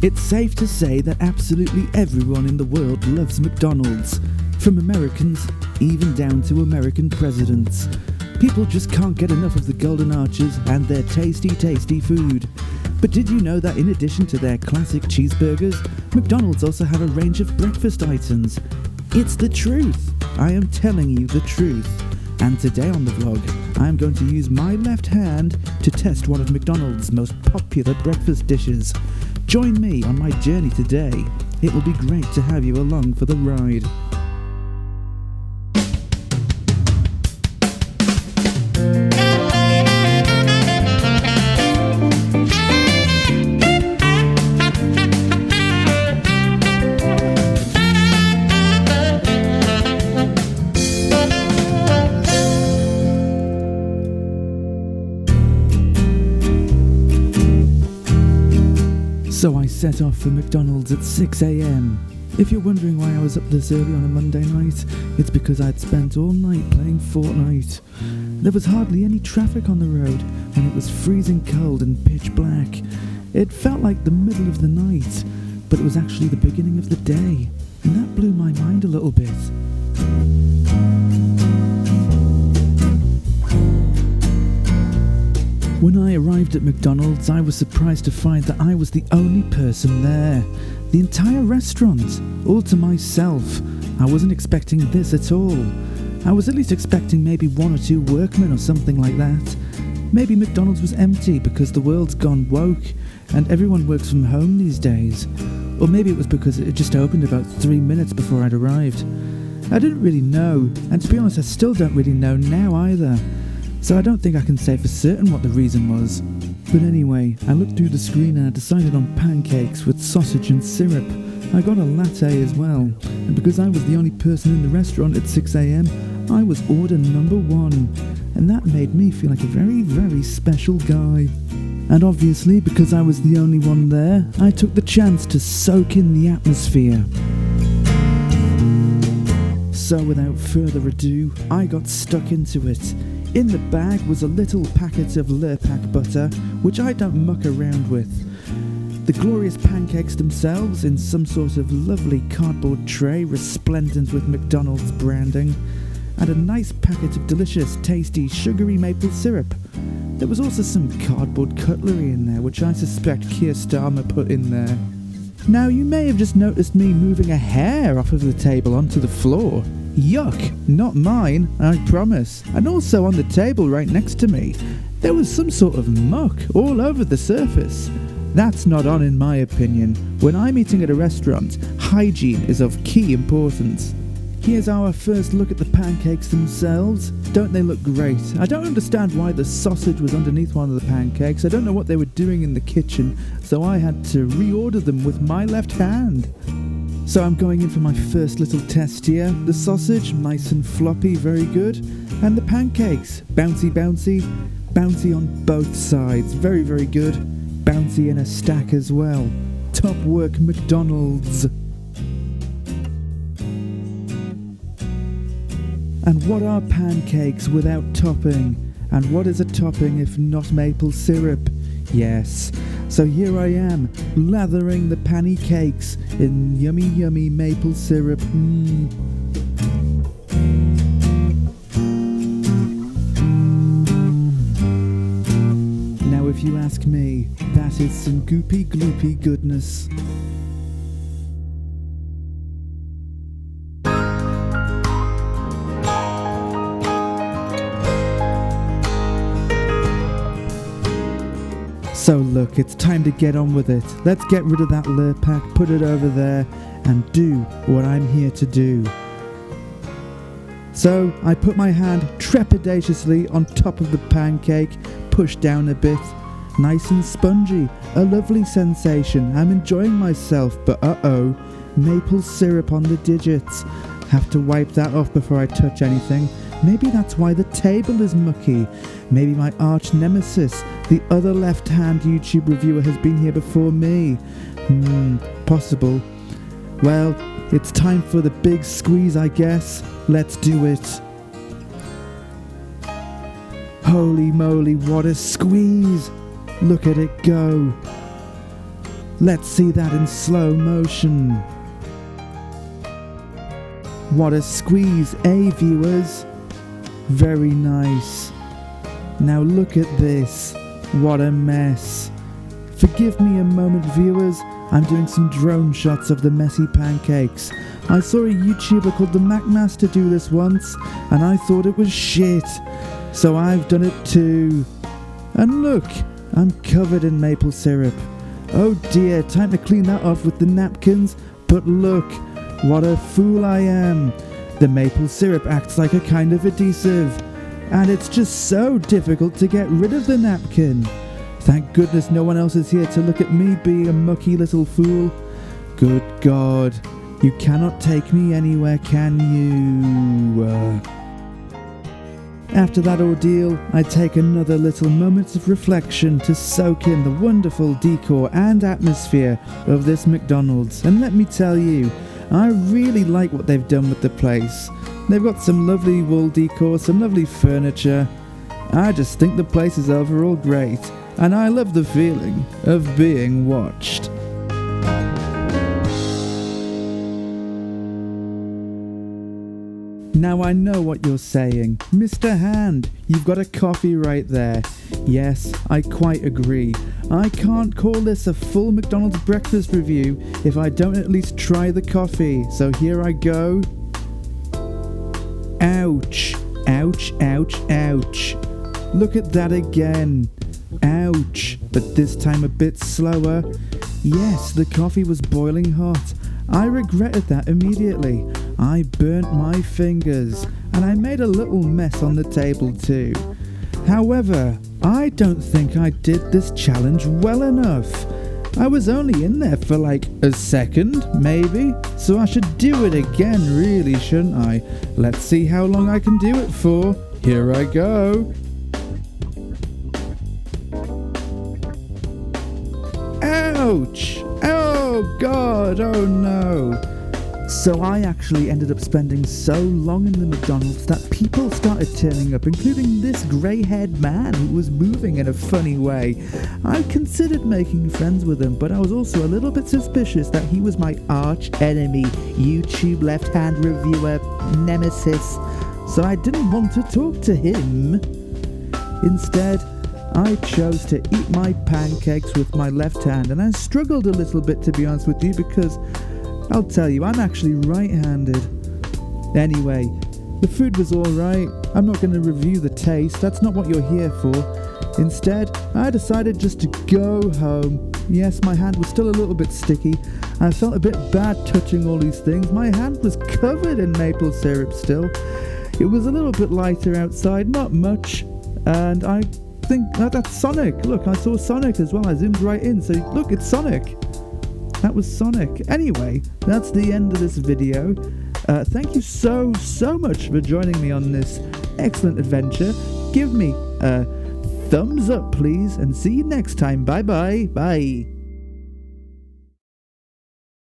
It's safe to say that absolutely everyone in the world loves McDonald's, from Americans even down to American presidents. People just can't get enough of the Golden Arches and their tasty, tasty food. But did you know that in addition to their classic cheeseburgers, McDonald's also have a range of breakfast items? It's the truth. I am telling you the truth. And today on the vlog, I am going to use my left hand to test one of McDonald's most popular breakfast dishes. Join me on my journey today. It will be great to have you along for the ride. So I set off for McDonald's at 6 a.m. If you're wondering why I was up this early on a Monday night, it's because I'd spent all night playing Fortnite. There was hardly any traffic on the road, and it was freezing cold and pitch black. It felt like the middle of the night, but it was actually the beginning of the day, and that blew my mind a little bit. When I arrived at McDonald's, I was surprised to find that I was the only person there. The entire restaurant, all to myself. I wasn't expecting this at all. I was at least expecting maybe one or two workmen or something like that. Maybe McDonald's was empty because the world's gone woke and everyone works from home these days. Or maybe it was because it had just opened about 3 minutes before I'd arrived. I didn't really know, and to be honest, I still don't really know now either. So I don't think I can say for certain what the reason was. But anyway, I looked through the screen and I decided on pancakes with sausage and syrup. I got a latte as well, and because I was the only person in the restaurant at 6 a.m, I was order number 1, and that made me feel like a very, very special guy. And obviously, because I was the only one there, I took the chance to soak in the atmosphere. So without further ado, I got stuck into it. In the bag was a little packet of Lurpak butter, which I don't muck around with. The glorious pancakes themselves in some sort of lovely cardboard tray resplendent with McDonald's branding, and a nice packet of delicious, tasty, sugary maple syrup. There was also some cardboard cutlery in there, which I suspect Keir Starmer put in there. Now, you may have just noticed me moving a hair off of the table onto the floor. Yuck, not mine, I promise. And also on the table right next to me, there was some sort of muck all over the surface. That's not on in my opinion. When I'm eating at a restaurant, hygiene is of key importance. Here's our first look at the pancakes themselves. Don't they look great? I don't understand why the sausage was underneath one of the pancakes. I don't know what they were doing in the kitchen, so I had to reorder them with my left hand. So I'm going in for my first little test here. The sausage, nice and floppy, very good. And the pancakes, bouncy, bouncy, bouncy on both sides, very, very good. Bouncy in a stack as well. Top work, McDonald's. And what are pancakes without topping? And what is a topping if not maple syrup? Yes. So here I am, lathering the panny cakes in yummy, yummy maple syrup. Now if you ask me, that is some goopy, gloopy goodness. So look, it's time to get on with it. Let's get rid of that Lurpak, put it over there, and do what I'm here to do. So I put my hand trepidatiously on top of the pancake, push down a bit. Nice and spongy, a lovely sensation. I'm enjoying myself, but uh-oh, maple syrup on the digits. Have to wipe that off before I touch anything. Maybe that's why the table is mucky. Maybe my arch nemesis, the other left-hand YouTube reviewer, has been here before me. Possible. Well, it's time for the big squeeze, I guess. Let's do it. Holy moly, what a squeeze! Look at it go. Let's see that in slow motion. What a squeeze, eh, viewers? Very nice. Now look at this. What a mess. Forgive me a moment, viewers. I'm doing some drone shots of the messy pancakes. I saw a YouTuber called the McMaster do this once, and I thought it was shit. So I've done it too. And look, I'm covered in maple syrup. Oh dear, time to clean that off with the napkins. But look, what a fool I am. The maple syrup acts like a kind of adhesive, and it's just so difficult to get rid of the napkin. Thank goodness no one else is here to look at me being a mucky little fool. Good God, you cannot take me anywhere, can you? After that ordeal, I take another little moment of reflection to soak in the wonderful decor and atmosphere of this McDonald's. And let me tell you, I really like what they've done with the place. They've got some lovely wall decor, some lovely furniture. I just think the place is overall great, and I love the feeling of being watched. Now I know what you're saying. Mr. Hand, you've got a coffee right there. Yes, I quite agree. I can't call this a full McDonald's breakfast review if I don't at least try the coffee. So here I go. Ouch. Ouch, ouch, ouch. Look at that again. Ouch. But this time a bit slower. Yes, the coffee was boiling hot. I regretted that immediately. I burnt my fingers, and I made a little mess on the table too. However, I don't think I did this challenge well enough. I was only in there for like a second, maybe, so I should do it again really, shouldn't I? Let's see how long I can do it for. Here I go. Ouch! Oh God, oh no! So I actually ended up spending so long in the McDonald's that people started turning up, including this grey-haired man who was moving in a funny way. I considered making friends with him, but I was also a little bit suspicious that he was my arch enemy, YouTube left-hand reviewer nemesis. So I didn't want to talk to him. Instead, I chose to eat my pancakes with my left hand, and I struggled a little bit, to be honest with you, because I'll tell you, I'm actually right-handed. Anyway, the food was alright. I'm not going to review the taste, that's not what you're here for. Instead, I decided just to go home. Yes, my hand was still a little bit sticky. I felt a bit bad touching all these things. My hand was covered in maple syrup still. It was a little bit lighter outside, not much. And I think that's Sonic. Look, I saw Sonic as well. I zoomed right in, so look, it's Sonic. That was Sonic. Anyway, that's the end of this video. Thank you so much for joining me on this excellent adventure. Give me a thumbs up, please, and see you next time. Bye.